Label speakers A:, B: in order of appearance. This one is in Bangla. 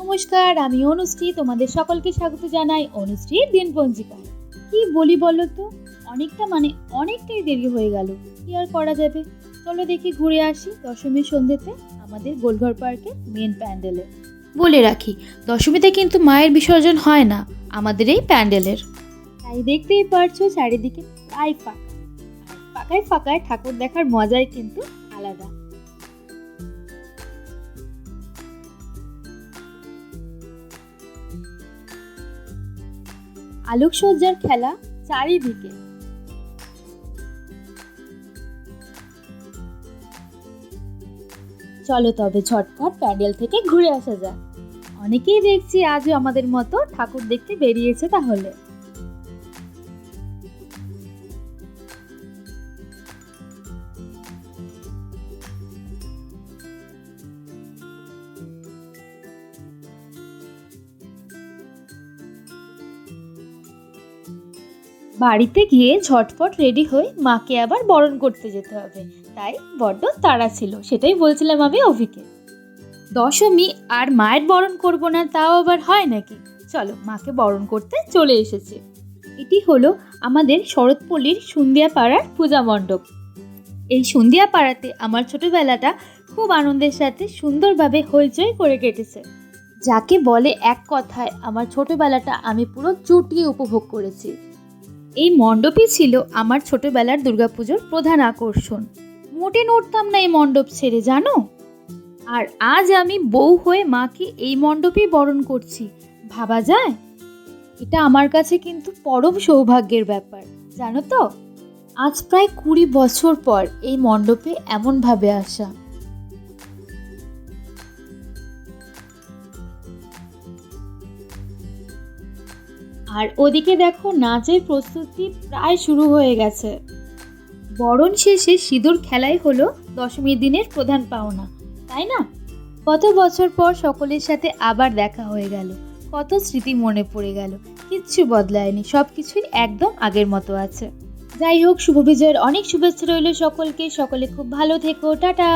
A: নমস্কার, আমি অনুশ্রী। তোমাদের সকলকে স্বাগত জানাই অনুশ্রীর দিনপঞ্জিকায়। কি বলি বলো তো, অনেকটাই দেরি হয়ে গেল। কি আর করা যাবে, চলো দেখি ঘুরে আসি দশমীর সন্ধ্যেতে আমাদের গোলঘর পার্কে মেন প্যান্ডেলে। বলে রাখি, দশমীতে কিন্তু মায়ের বিসর্জন হয় না আমাদের এই প্যান্ডেলের। তাই দেখতেই পারছো চারিদিকে প্রায় ফাঁকা। ফাঁকায় ফাঁকায় ঠাকুর দেখার মজাই কিন্তু আলাদা। আলোকসজ্জার খেলা চারিদিকে। চলো তবে ঝটপট প্যান্ডেল থেকে ঘুরে আসা যাক। অনেকেই দেখছি আজও আমাদের মতো ঠাকুর দেখতে বেরিয়েছে। তাহলে বাড়িতে গিয়ে ঝটপট রেডি হয়ে মাকে আবার বরণ করতে যেতে হবে, তাই বড্ড তাড়া ছিল। সেটাই বলছিলাম আমি অভিকে। দশমী আর মায়ের বরণ করব না, তাও আবার হয় নাকি? চলো মাকে বরণ করতে চলে এসেছে। এটি হলো আমাদের শরৎপল্লীর সন্ধ্যা পাড়ার পূজা মণ্ডপ। এই সন্ধ্যা পাড়াতে আমার ছোটবেলাটা খুব আনন্দের সাথে সুন্দরভাবে হইচই করে কেটেছে। যাকে বলে এক কথায় আমার ছোটবেলাটা আমি পুরো চুটিয়ে উপভোগ করেছি। এই মণ্ডপই ছিল আমার ছোটবেলার দুর্গাপুজোর প্রধান আকর্ষণ। মোটে নড়তাম না এই মণ্ডপ ছেড়ে, জানো। আর আজ আমি বউ হয়ে মাকে এই মণ্ডপেই বরণ করছি, ভাবা যায়? এটা আমার কাছে কিন্তু পরম সৌভাগ্যের ব্যাপার, জানো তো। আজ প্রায় 20 বছর পর এই মণ্ডপে এমনভাবে আসা। আর ওদিকে দেখো, নাচের প্রস্তুতি প্রায় শুরু হয়ে গেছে। বরণ শেষে সিঁদুর খেলাই হলো দশমীর দিনের প্রধান পাওনা, তাই না? কত বছর পর সকলের সাথে আবার দেখা হয়ে গেল, কত স্মৃতি মনে পড়ে গেল। কিচ্ছু বদলায়নি, সব কিছুই একদম আগের মতো আছে। যাই হোক, শুভ বিজয়ের অনেক শুভেচ্ছা রইল সকলকে। সকলে খুব ভালো থেকো, টাটা।